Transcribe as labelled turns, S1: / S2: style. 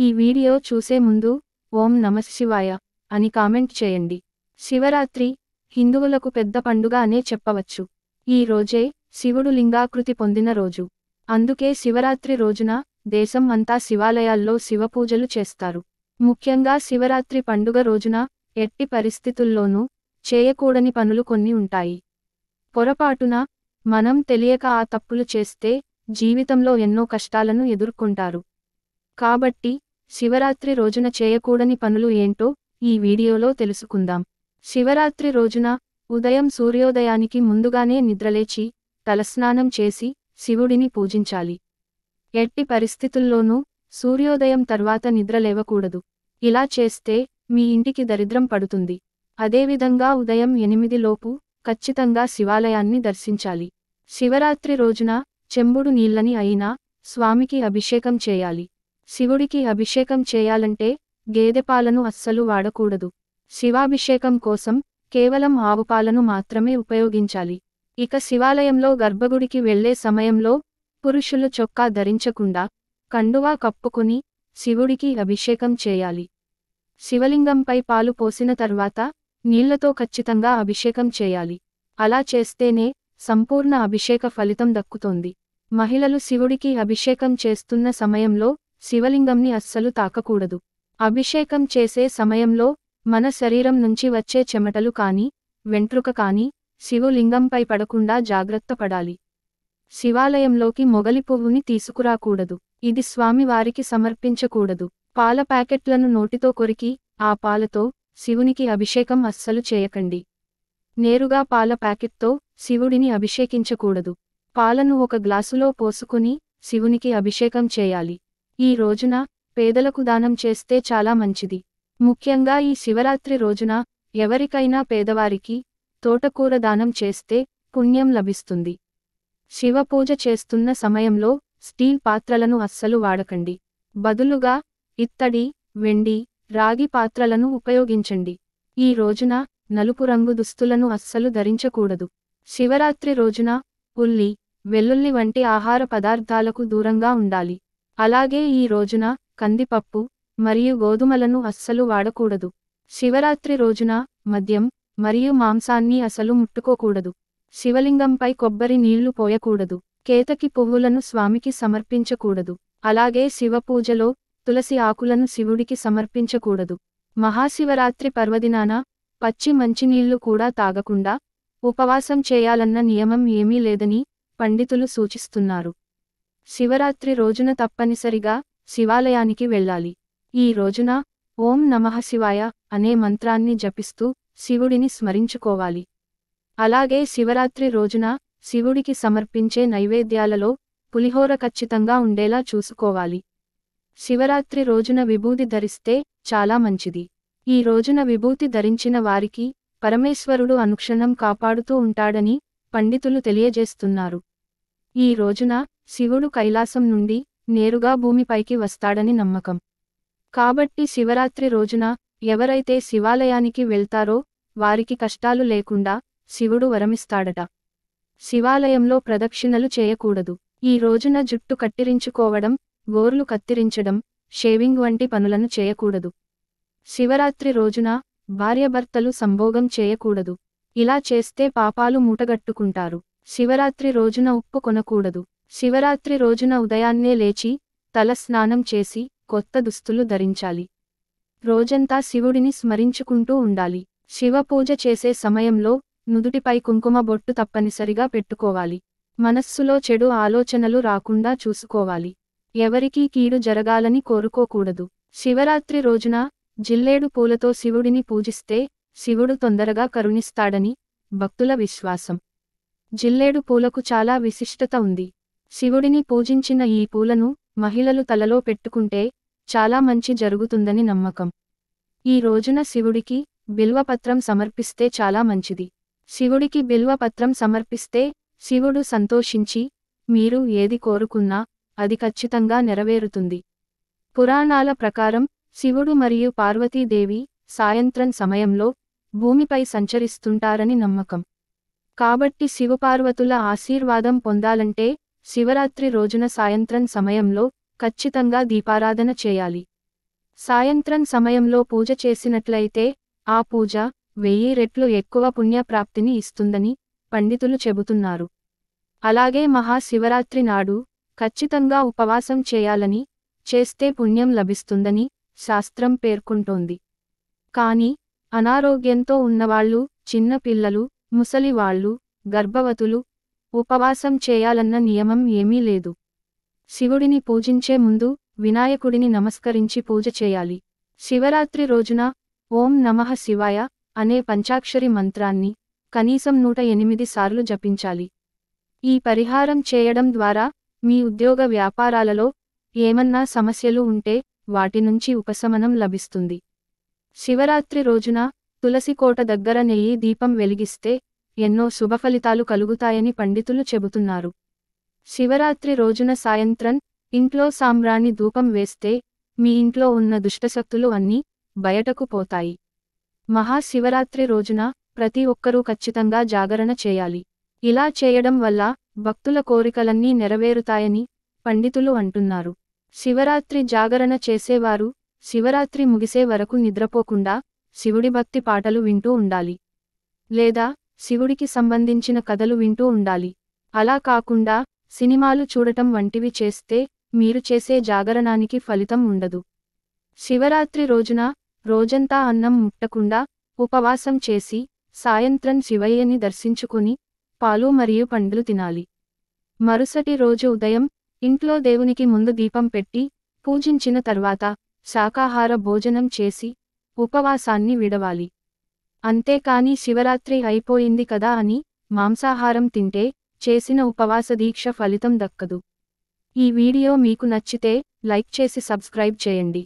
S1: ఈ వీడియో చూసే ముందు ఓం నమఃశివాయ అని కామెంట్ చేయండి. శివరాత్రి హిందువులకు పెద్ద పండుగ అనే చెప్పవచ్చు. ఈ రోజే శివుడు లింగాకృతి పొందిన రోజు. అందుకే శివరాత్రి రోజున దేశం అంతా శివాలయాల్లో శివపూజలు చేస్తారు. ముఖ్యంగా శివరాత్రి పండుగ రోజున ఎట్టి పరిస్థితుల్లోనూ చేయకూడని పనులు కొన్ని ఉంటాయి. పొరపాటున మనం తెలియక ఆ తప్పులు చేస్తే జీవితంలో ఎన్నో కష్టాలను ఎదుర్కొంటారు. కాబట్టి శివరాత్రి రోజున చేయకూడని పనులు ఏంటో ఈ వీడియోలో తెలుసుకుందాం. శివరాత్రి రోజున ఉదయం సూర్యోదయానికి ముందుగానే నిద్రలేచి తలస్నానం చేసి శివుడిని పూజించాలి. ఎట్టి పరిస్థితుల్లోనూ సూర్యోదయం తర్వాత నిద్రలేవకూడదు. ఇలా చేస్తే మీ ఇంటికి దరిద్రం పడుతుంది. అదేవిధంగా ఉదయం 8 లోపు ఖచ్చితంగా శివాలయాన్ని దర్శించాలి. శివరాత్రి రోజున చెంబుడు నీళ్ళని అయినా స్వామికి అభిషేకం చేయాలి. శివుడికి అభిషేకం చేయాలంటే గేదెపాలను అస్సలు వాడకూడదు. శివాభిషేకం కోసం కేవలం ఆవుపాలను మాత్రమే ఉపయోగించాలి. ఇక శివాలయంలో గర్భగుడికి వెళ్లే సమయంలో పురుషులు చొక్కా ధరించకుండా కండువా కప్పుకుని శివుడికి అభిషేకం చేయాలి. శివలింగంపై పాలు పోసిన తర్వాత నీళ్లతో ఖచ్చితంగా అభిషేకం చేయాలి. అలా చేస్తేనే సంపూర్ణ అభిషేక ఫలితం దక్కుతోంది. మహిళలు శివుడికి అభిషేకం చేస్తున్న సమయంలో శివలింగంని అస్సలు తాకకూడదు. అభిషేకం చేసే సమయంలో మన శరీరం నుంచి వచ్చే చెమటలు కానీ వెంట్రుక కానీ శివలింగంపై పడకుండా జాగ్రత్త పడాలి. శివాలయంలోకి మొగలి పువ్వుని తీసుకురాకూడదు. ఇది స్వామివారికి సమర్పించకూడదు. పాల ప్యాకెట్లను నోటితో కొరికి ఆ పాలతో శివునికి అభిషేకం అస్సలు చేయకండి. నేరుగా పాల ప్యాకెట్తో శివుడిని అభిషేకించకూడదు. పాలను ఒక గ్లాసులో పోసుకుని శివునికి అభిషేకం చేయాలి. ఈ రోజున పేదలకు దానం చేస్తే చాలా మంచిది. ముఖ్యంగా ఈ శివరాత్రి రోజున ఎవరికైనా పేదవారికి తోటకూర దానం చేస్తే పుణ్యం లభిస్తుంది. శివపూజ చేస్తున్న సమయంలో స్టీల్ పాత్రలను అస్సలు వాడకండి. బదులుగా ఇత్తడి, వెండి, రాగి పాత్రలను ఉపయోగించండి. ఈ రోజున నలుపు రంగు దుస్తులను అస్సలు ధరించకూడదు. శివరాత్రి రోజున ఉల్లి, వెల్లుల్లి వంటి ఆహార పదార్థాలకు దూరంగా ఉండాలి. అలాగే ఈ రోజున కందిపప్పు మరియు గోధుమలను అస్సలు వాడకూడదు. శివరాత్రి రోజున మద్యం మరియు మాంసాన్ని అసలు ముట్టుకోకూడదు. శివలింగంపై కొబ్బరి నీళ్లు పోయకూడదు. కేతకి పువ్వులను స్వామికి సమర్పించకూడదు. అలాగే శివపూజలో తులసి ఆకులను శివుడికి సమర్పించకూడదు. మహాశివరాత్రి పర్వదినాన పచ్చి మంచినీళ్లు కూడా తాగకుండా ఉపవాసం చేయాలన్న నియమం ఏమీ లేదని పండితులు సూచిస్తున్నారు. శివరాత్రి రోజున తప్పనిసరిగా శివాలయానికి వెళ్ళాలి. ఈ రోజున ఓం నమఃశివాయ అనే మంత్రాన్ని జపిస్తూ శివుడిని స్మరించుకోవాలి. అలాగే శివరాత్రి రోజున శివుడికి సమర్పించే నైవేద్యాలలో పులిహోర ఖచ్చితంగా ఉండేలా చూసుకోవాలి. శివరాత్రి రోజున విభూది ధరిస్తే చాలా మంచిది. ఈ రోజున విభూతి ధరించిన వారికి పరమేశ్వరుడు అనుక్షణం కాపాడుతూ ఉంటాడని పండితులు తెలియజేస్తున్నారు. ఈ రోజున శివుడు కైలాసం నుండి నేరుగా భూమిపైకి వస్తాడని నమ్మకం. కాబట్టి శివరాత్రి రోజున ఎవరైతే శివాలయానికి వెళ్తారో వారికి కష్టాలు లేకుండా శివుడు వరమిస్తాడట. శివాలయంలో ప్రదక్షిణలు చేయకూడదు. ఈ రోజున జుట్టు కత్తిరించుకోవడం, గోర్లు కత్తిరించడం, షేవింగ్ వంటి పనులను చేయకూడదు. శివరాత్రి రోజున భార్యాభర్తలు సంభోగం చేయకూడదు. ఇలా చేస్తే పాపాలు మూటగట్టుకుంటారు. శివరాత్రి రోజున ఉప్పు కొనకూడదు. శివరాత్రి రోజున ఉదయాన్నే లేచి తల స్నానం చేసి కొత్త దుస్తులు ధరించాలి. రోజంతా శివుడిని స్మరించుకుంటూ ఉండాలి. శివపూజ చేసే సమయంలో నుదుటిపై కుంకుమ బొట్టు తప్పనిసరిగా పెట్టుకోవాలి. మనస్సులో చెడు ఆలోచనలు రాకుండా చూసుకోవాలి. ఎవరికీ కీడు జరగాలని కోరుకోకూడదు. శివరాత్రి రోజున జిల్లేడు పూలతో శివుడిని పూజిస్తే శివుడు తొందరగా కరుణిస్తాడని భక్తుల విశ్వాసం. జిల్లేడు పూలకు చాలా విశిష్టత ఉంది. శివుడిని పూజించిన ఈ పూలను మహిళలు తలలో పెట్టుకుంటే చాలా మంచి జరుగుతుందని నమ్మకం. ఈ రోజున శివుడికి బిల్వపత్రం సమర్పిస్తే చాలా మంచిది. శివుడికి బిల్వపత్రం సమర్పిస్తే శివుడు సంతోషించి మీరు ఏది కోరుకున్నా అది ఖచ్చితంగా నెరవేరుతుంది. పురాణాల ప్రకారం శివుడు మరియు పార్వతీదేవి సాయంత్రం సమయంలో భూమిపై సంచరిస్తుంటారని నమ్మకం. కాబట్టి శివపార్వతుల ఆశీర్వాదం పొందాలంటే శివరాత్రి రోజున సాయంత్రం సమయంలో ఖచ్చితంగా దీపారాధన చేయాలి. సాయంత్రం సమయంలో పూజ చేసినట్లయితే ఆ పూజ 1000 రెట్లు ఎక్కువ పుణ్యప్రాప్తిని ఇస్తుందని పండితులు చెబుతున్నారు. అలాగే మహాశివరాత్రి నాడు ఖచ్చితంగా ఉపవాసం చేయాలని, చేస్తే పుణ్యం లభిస్తుందని శాస్త్రం పేర్కొంటోంది. కానీ అనారోగ్యంతో ఉన్నవాళ్ళు, చిన్న పిల్లలు, ముసలివాళ్ళు, గర్భవతులు ఉపవాసం చేయాలన్న నియమం ఏమీ లేదు. శివుడిని పూజించే ముందు వినాయకుడిని నమస్కరించి పూజ చేయాలి. శివరాత్రి రోజున ఓం నమః శివాయ అనే పంచాక్షరి మంత్రాన్ని కనీసం 108 సార్లు జపించాలి. ఈ పరిహారం చేయడం ద్వారా మీ ఉద్యోగ వ్యాపారాలలో ఏమన్నా సమస్యలు ఉంటే వాటి నుంచి ఉపశమనం లభిస్తుంది. శివరాత్రి రోజున తులసి కోట దగ్గర నెయ్యి దీపం వెలిగిస్తే ఎన్నో శుభఫలితాలు కలుగుతాయని పండితులు చెబుతున్నారు. శివరాత్రి రోజున సాయంత్రం ఇంట్లో సాంబ్రాణి ధూపం వేస్తే మీ ఇంట్లో ఉన్న దుష్టశక్తులు అన్నీ బయటకు పోతాయి. మహాశివరాత్రి రోజున ప్రతి ఒక్కరూ ఖచ్చితంగా జాగరణ చేయాలి. ఇలా చేయడం వల్ల భక్తుల కోరికలన్నీ నెరవేరుతాయని పండితులు అంటున్నారు. శివరాత్రి జాగరణ చేసేవారు శివరాత్రి ముగిసే వరకు నిద్రపోకుండా శివుడి భక్తి పాటలు వింటూ ఉండాలి. లేదా శివుడికి సంబంధించిన కథలు వింటూ ఉండాలి. అలా కాకుండా సినిమాలు చూడటం వంటివి చేస్తే మీరు చేసే జాగరణానికి ఫలితం ఉండదు. శివరాత్రి రోజున రోజంతా అన్నం ముట్టకుండా ఉపవాసం చేసి సాయంత్రం శివయ్యని దర్శించుకుని పాలు మరియు పండ్లు తినాలి. మరుసటి రోజు ఉదయం ఇంట్లో దేవునికి ముందు దీపం పెట్టి పూజించిన తర్వాత శాకాహార భోజనం చేసి ఉపవాసాన్ని విడవాలి. అంతేకాని శివరాత్రి అయిపోయింది కదా అని మాంసాహారం తింటే చేసిన ఉపవాస దీక్ష ఫలితం దక్కదు. ఈ వీడియో మీకు నచ్చితే లైక్ చేసి సబ్స్క్రైబ్ చేయండి.